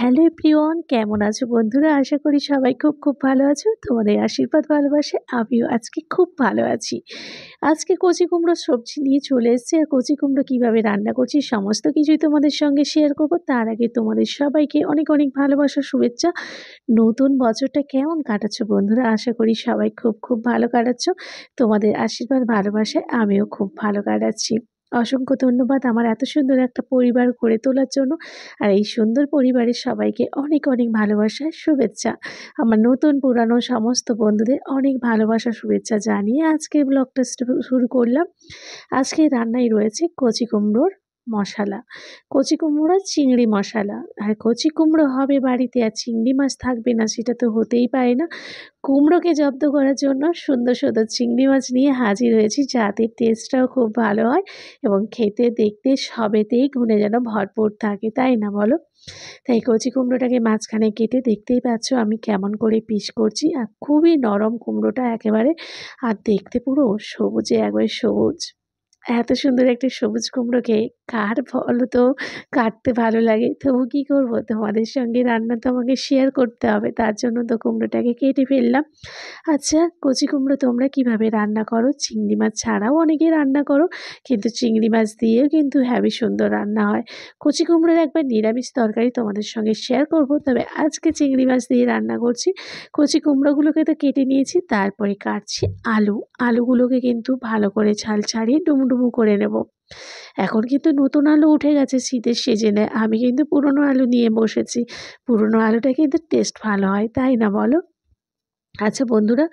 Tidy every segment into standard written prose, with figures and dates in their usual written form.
Hello everyone, কেমন আছো বন্ধুরা? আশা করি সবাই খুব খুব ভালো আছো। তোমাদের আশীর্বাদ ভালোবাসায় আমিও আজকে খুব ভালো আছি। আজকে কচি কুমড়োর সবজি নিয়ে চলে এসেছি, আর কচি কুমড়ো কীভাবে রান্না করছি সমস্ত কিছুই তোমাদের সঙ্গে শেয়ার করব। তার আগে তোমাদের সবাইকে অনেক অনেক ভালোবাসা, শুভেচ্ছা। নতুন বছরটা কেমন কাটাচ্ছো বন্ধুরা? আশা করি সবাই খুব খুব ভালো কাটাচ্ছো। তোমাদের আশীর্বাদ ভালোবাসায় আমিও খুব ভালো কাটাচ্ছি। অসংখ্য ধন্যবাদ আমার এত সুন্দর একটা পরিবার গড়ে তোলার জন্য। আর এই সুন্দর পরিবারের সবাইকে অনেক অনেক ভালোবাসা, শুভেচ্ছা। আমার নতুন পুরানো সমস্ত বন্ধুদের অনেক ভালোবাসা, শুভেচ্ছা জানিয়ে আজকের ব্লগটা শুরু করলাম। আজকে রান্নায় রয়েছে কচি কুমড়োর মশলা, কচি কুমড়োর চিংড়ি মশলা। আর কচি কুমড়ো হবে বাড়িতে আর চিংড়ি মাছ থাকবে না, সেটা তো হতেই পারে না। কুমড়োকে জব্দ করার জন্য সুন্দর সুন্দর চিংড়ি মাছ নিয়ে হাজির হয়েছি, যাতে টেস্টটাও খুব ভালো হয় এবং খেতে দেখতে সবেতেই গুণে যেন ভরপুর থাকে, তাই না বলো? তাই কচি কুমড়োটাকে মাঝখানে কেটে দেখতেই পাচ্ছ আমি কেমন করে পিস করছি। আর খুবই নরম কুমড়োটা একেবারে, আর দেখতে পুরো সবুজে একবারে সবুজ। এত সুন্দর একটা সবুজ কুমড়োকে কার বলো তো কাটতে ভালো লাগে? তবু কী করব, তোমাদের সঙ্গে রান্না তো আমাকে শেয়ার করতে হবে, তার জন্য তো কুমড়োটাকে কেটে ফেললাম। আচ্ছা, কচি কুমড়ো তোমরা কিভাবে রান্না করো? চিংড়ি মাছ ছাড়াও অনেকেই রান্না করো, কিন্তু চিংড়ি মাছ দিয়েও কিন্তু হেবি সুন্দর রান্না হয়। কচি কুমড়োর একবার নিরামিষ তরকারি তোমাদের সঙ্গে শেয়ার করব, তবে আজকে চিংড়ি মাছ দিয়ে রান্না করছি। কচি কুমড়োগুলোকে তো কেটে নিয়েছি, তারপরে কাটছি আলুগুলোকে কিন্তু ভালো করে ছাল ছাড়িয়ে ডুমো করে নেব। এখন কিন্তু নতুন আলু উঠে গেছে শীতের সিজনে, আমি কিন্তু পুরনো আলু নিয়ে বসেছি। পুরনো আলুটা কিন্তু টেস্ট ভালো হয়, তাই না বলো? আচ্ছা বন্ধুরা,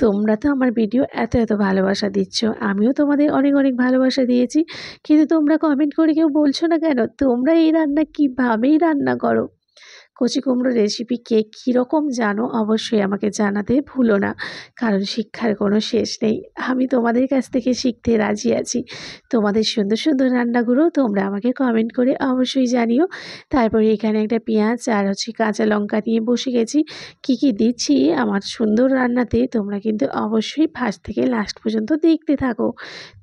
তোমরা তো আমার ভিডিও এত এত ভালোবাসা দিচ্ছ, আমিও তোমাদের অনেক অনেক ভালোবাসা দিয়েছি, কিন্তু তোমরা কমেন্ট করে কেউ বলছো না কেন তোমরা এই রান্না কীভাবেই রান্না করো? কচি কুমড়োর রেসিপি কে কীরকম জানো অবশ্যই আমাকে জানাতে ভুলো না, কারণ শিক্ষার কোনো শেষ নেই। আমি তোমাদের কাছ থেকে শিখতে রাজি আছি। তোমাদের সুন্দর সুন্দর রান্নাগুলো তোমরা আমাকে কমেন্ট করে অবশ্যই জানিও। তারপরে এখানে একটা পেঁয়াজ আর কাঁচা লঙ্কা নিয়ে বসে গেছি। কি কি দিচ্ছি আমার সুন্দর রান্নাতে তোমরা কিন্তু অবশ্যই ফার্স্ট থেকে লাস্ট পর্যন্ত দেখতে থাকো।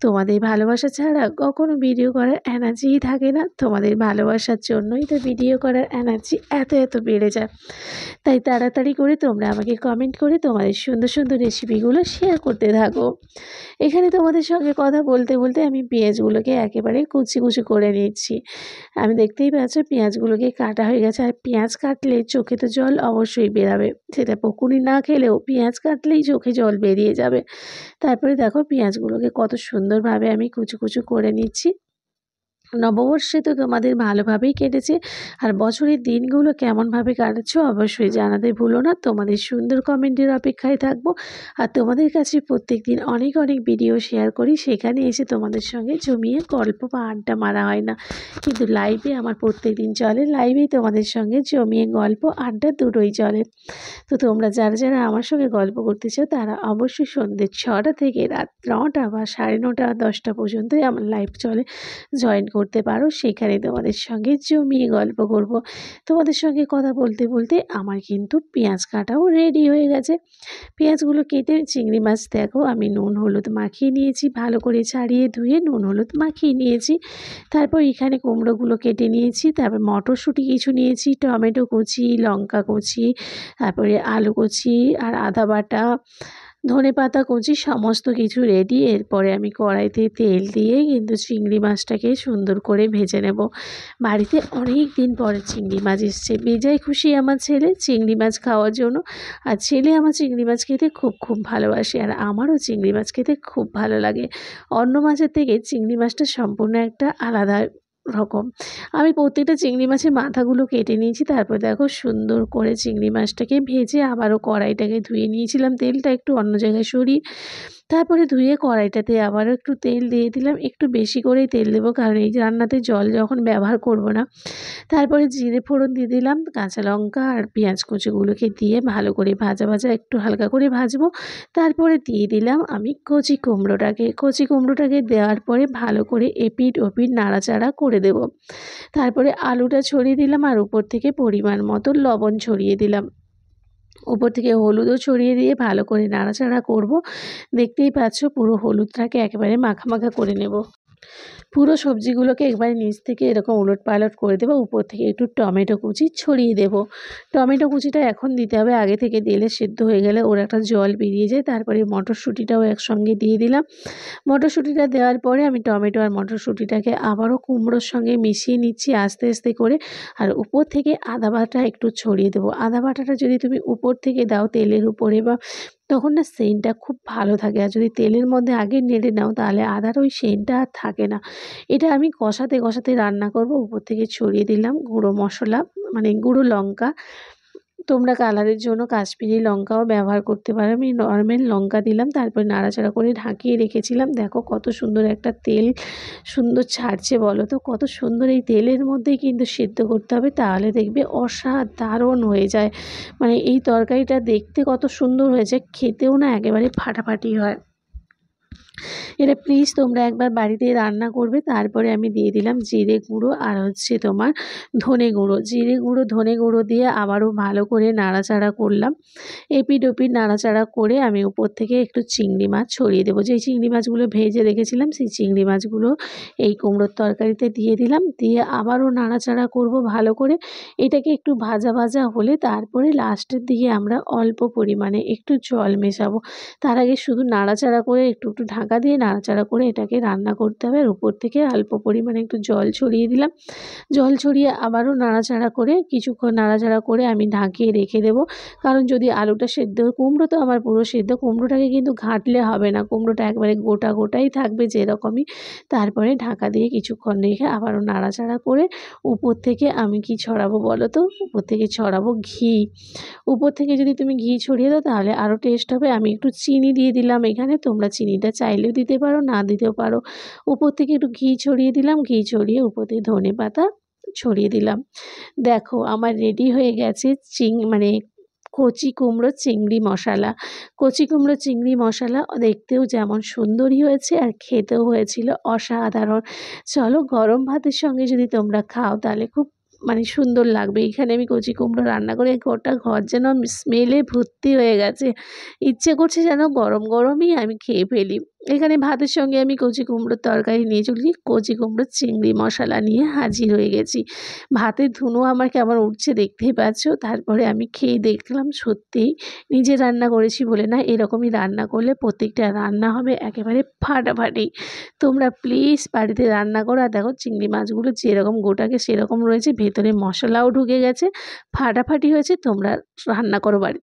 তোমাদের ভালোবাসা ছাড়া কখনো ভিডিও করার এনার্জিই থাকে না, তোমাদের ভালোবাসার জন্যই তো ভিডিও করার এনার্জি এত এত বেড়ে যায়। তাই তাড়াতাড়ি করে তোমরা আমাকে কমেন্ট করে তোমাদের সুন্দর সুন্দর রেসিপিগুলো শেয়ার করতে থাকো। এখানে তোমাদের সঙ্গে কথা বলতে বলতে আমি পেঁয়াজগুলোকে একেবারে কুচি কুচি করে নিচ্ছি। আমি দেখতেই পাচ্ছ পেঁয়াজগুলোকে কাটা হয়ে গেছে, আর পেঁয়াজ কাটলে চোখে তো জল অবশ্যই বেরাবে, সেটা পকুনি না খেলেও পেঁয়াজ কাটলেই চোখে জল বেরিয়ে যাবে। তারপরে দেখো পেঁয়াজগুলোকে কত সুন্দরভাবে আমি কুচি কুচি করে নিচ্ছি। নববর্ষে তো তোমাদের ভালোভাবেই কেটেছে, আর বছরের দিনগুলো কেমনভাবে কাটাচ্ছ অবশ্যই জানাতে ভুলো না। তোমাদের সুন্দর কমেন্টের অপেক্ষায় থাকবো। আর তোমাদের কাছে প্রত্যেক দিন অনেক অনেক ভিডিও শেয়ার করি, সেখানে এসে তোমাদের সঙ্গে জমিয়ে গল্প বা আড্ডা মারা হয় না, কিন্তু লাইভে আমার প্রত্যেক দিন চলে। লাইভেই তোমাদের সঙ্গে জমিয়ে গল্প আড্ডা দুটোই চলে। তো তোমরা যারা যারা আমার সঙ্গে গল্প করতে চাও তারা অবশ্যই সন্ধ্যে 6টা থেকে রাত 9টা বা 9:30 10টা পর্যন্তই আমার লাইভ চলে, জয়েন করতে পারো। সেখানে তোমাদের সঙ্গে জমিয়ে গল্প করব। তোমাদের সঙ্গে কথা বলতে বলতে আমার কিন্তু পেঁয়াজ কাটাও রেডি হয়ে গেছে। পেঁয়াজগুলো কেটে চিংড়ি মাছ দেখো আমি নুন হলুদ মাখিয়ে নিয়েছি, ভালো করে ছাড়িয়ে ধুয়ে নুন হলুদ মাখিয়ে নিয়েছি। তারপর এখানে কুমড়োগুলো কেটে নিয়েছি, তারপর মটরশুঁটি কিছু নিয়েছি, টমেটো কুচি, লঙ্কা কুচি, তারপরে আলু কুচি আর আদা বাটা, ধনেপাতা কুচি সমস্ত কিছু রেডি। এরপরে আমি কড়াইতে তেল দিয়ে কিন্তু চিংড়ি মাছটাকে সুন্দর করে ভেজে নেব। বাড়িতে অনেক দিন পরে চিংড়ি মাছ এসছে, বেজায় খুশি আমার ছেলে চিংড়ি মাছ খাওয়ার জন্য। আর ছেলে আমার চিংড়ি মাছ খেতে খুব খুব ভালোবাসে, আর আমারও চিংড়ি মাছ খেতে খুব ভালো লাগে। অন্য মাছের থেকে চিংড়ি মাছটা সম্পূর্ণ একটা আলাদা রকম। আমি প্রত্যেকটা চিংড়ি মাছের মাথাগুলো কেটে নিয়েছি। তারপর দেখো সুন্দর করে চিংড়ি মাছটাকে ভেজে আবারও কড়াইটাকে ধুয়ে নিয়েছিলাম, তেলটা একটু অন্য জায়গায় সরিয়ে। তারপরে ধুয়ে কড়াইটাতে আবারও একটু তেল দিয়ে দিলাম, একটু বেশি করেই তেল দেবো, কারণ এই রান্নাতে জল যখন ব্যবহার করব না। তারপরে জিরে ফোড়ন দিয়ে দিলাম, কাঁচা লঙ্কা আর পেঁয়াজ কুচিগুলোকে দিয়ে ভালো করে ভাজা ভাজা একটু হালকা করে ভাজবো। তারপরে দিয়ে দিলাম আমি কচি কুমড়োটাকে দেওয়ার পরে ভালো করে এপিঠ ওপিঠ নাড়াচাড়া করে দেব। তারপরে আলুটা ছড়িয়ে দিলাম, আর উপর থেকে পরিমাণ মতো লবণ ছড়িয়ে দিলাম, উপর থেকে হলুদও ছড়িয়ে দিয়ে ভালো করে নাড়াচাড়া করব। দেখতেই পাচ্ছ পুরো হলুদটাকে একেবারে মাখা মাখা করে নেব। পুরো সবজিগুলোকে একবারে নিচ থেকে এরকম উলটপালট করে দেবো। উপর থেকে একটু টমেটো কুচি ছড়িয়ে দেবো। টমেটো কুচিটা এখন দিতে হবে, আগে থেকে দিলে সেদ্ধ হয়ে গেলে ওর একটা জল বেরিয়ে যায়। তারপরে মটরশুঁটিটাও একসঙ্গে দিয়ে দিলাম। মটরশুঁটিটা দেওয়ার পরে আমি টমেটো আর মটরশুঁটিটাকে আবারও কুমড়োর সঙ্গে মিশিয়ে নিচ্ছি আস্তে আস্তে করে। আর উপর থেকে আদা বাটা একটু ছড়িয়ে দেবো। আদা বাটাটা যদি তুমি উপর থেকে দাও তেলের উপরে, বা তখন না সেন্টটা খুব ভালো থাকে। আর যদি তেলের মধ্যে আগে নেড়ে নাও তাহলে আদার ওই সেন্টটা আর থাকে না। এটা আমি কষাতে কষাতে রান্না করব। উপর থেকে ছড়িয়ে দিলাম গুঁড়ো মশলা, মানে গুঁড়ো লঙ্কা। তোমরা কালারের জন্য কাশ্মীরি লঙ্কাও ব্যবহার করতে পারো। আমি নরমাল লঙ্কা দিলাম, তারপরে নাড়াচাড়া করে ঢাকিয়ে রেখেছিলাম। দেখো কত সুন্দর একটা তেল সুন্দর ছাড়ছে বলো তো, কত সুন্দর। এই তেলের মধ্যেই কিন্তু সেদ্ধ করতে হবে, তাহলে দেখবে অসাধারণ হয়ে যায়। মানে এই তরকারিটা দেখতে কত সুন্দর হয়েছে, খেতেও না একেবারে ফাটাফাটি হয়। এটা প্লিজ তোমরা একবার বাড়িতে রান্না করবে। তারপরে আমি দিয়ে দিলাম জিরে গুঁড়ো আর তোমার ধনে গুঁড়ো। জিরে গুঁড়ো ধনে গুঁড়ো দিয়ে আবারও ভালো করে নাড়াচাড়া করলাম। এপিঠ ওপিঠ নাড়াচাড়া করে আমি উপর থেকে একটু চিংড়ি মাছ ছড়িয়ে দেবো। যেই চিংড়ি মাছগুলো ভেজে রেখেছিলাম সেই চিংড়ি মাছগুলো এই কুমড়োর তরকারিতে দিয়ে দিলাম। দিয়ে আবারও নাড়াচাড়া করব ভালো করে। এটাকে একটু ভাজা ভাজা হলে তারপরে লাস্টের দিকে আমরা অল্প পরিমাণে একটু জল মেশাবো। তার আগে শুধু নাড়াচাড়া করে একটু একটু ঢাকা দিয়ে নাড়াচাড়া করে এটাকে রান্না করতে হবে। আর উপর থেকে অল্প পরিমাণে একটু জল ছড়িয়ে দিলাম। জল ছড়িয়ে আবারও নাড়াচাড়া করে কিছুক্ষণ নাড়াচাড়া করে আমি ঢাকিয়ে রেখে দেবো। কারণ যদি আলুটা সেদ্ধ, কুমড়ো তো আমার পুরো সেদ্ধ, কুমড়োটাকে কিন্তু ঘাঁটলে হবে না, কুমড়োটা একবারে গোটা গোটাই থাকবে যেরকমই। তারপরে ঢাকা দিয়ে কিছুক্ষণ রেখে আবারও নাড়াচাড়া করে উপর থেকে আমি কি ছড়াবো বলো তো? উপর থেকে ছড়াবো ঘি। উপর থেকে যদি তুমি ঘি ছড়িয়ে দাও তাহলে আরও টেস্ট হবে। আমি একটু চিনি দিয়ে দিলাম এখানে, তোমরা চিনিটা চাইলেও দিতে পারো, না দিতেও পারো। উপর থেকে একটু ঘি ছড়িয়ে দিলাম, ঘি ছড়িয়ে উপর থেকে ধনেপাতা ছড়িয়ে দিলাম। দেখো আমার রেডি হয়ে গেছে মানে কচি কুমড়ো চিংড়ি মশলা। কচি কুমড়ো চিংড়ি মশলা দেখতেও যেমন সুন্দরই হয়েছে আর খেতেও হয়েছিল অসাধারণ। চলো গরম ভাতের সঙ্গে যদি তোমরা খাও তাহলে খুব মানে সুন্দর লাগবে। এখানে আমি কচি কুমড়ো রান্না করে গোটা ঘর যেন স্মেলে ভর্তি হয়ে গেছে। ইচ্ছে করছে যেন গরম গরমই আমি খেয়ে ফেলি। এখানে ভাতের সঙ্গে আমি কচি কুমড়োর তরকারি নিয়ে চলেছি, কচি কুমড়োর চিংড়ি মশলা নিয়ে হাজির হয়ে গেছি। ভাতের ধুনো আমার কেমন উঠছে দেখতেই পাচ্ছ। তারপরে আমি খেয়ে দেখলাম সত্যিই নিজে রান্না করেছি বলে না, এরকমই রান্না করলে প্রত্যেকটা রান্না হবে একেবারে ফাটাফাটি। তোমরা প্লিজ বাড়িতে রান্না করো। আর দেখো চিংড়ি মাছগুলো যেরকম গোটাকে সেরকম রয়েছে, ভেতরে মশলাও ঢুকে গেছে, ফাটাফাটি হয়েছে। তোমরা রান্না করো বাড়িতে।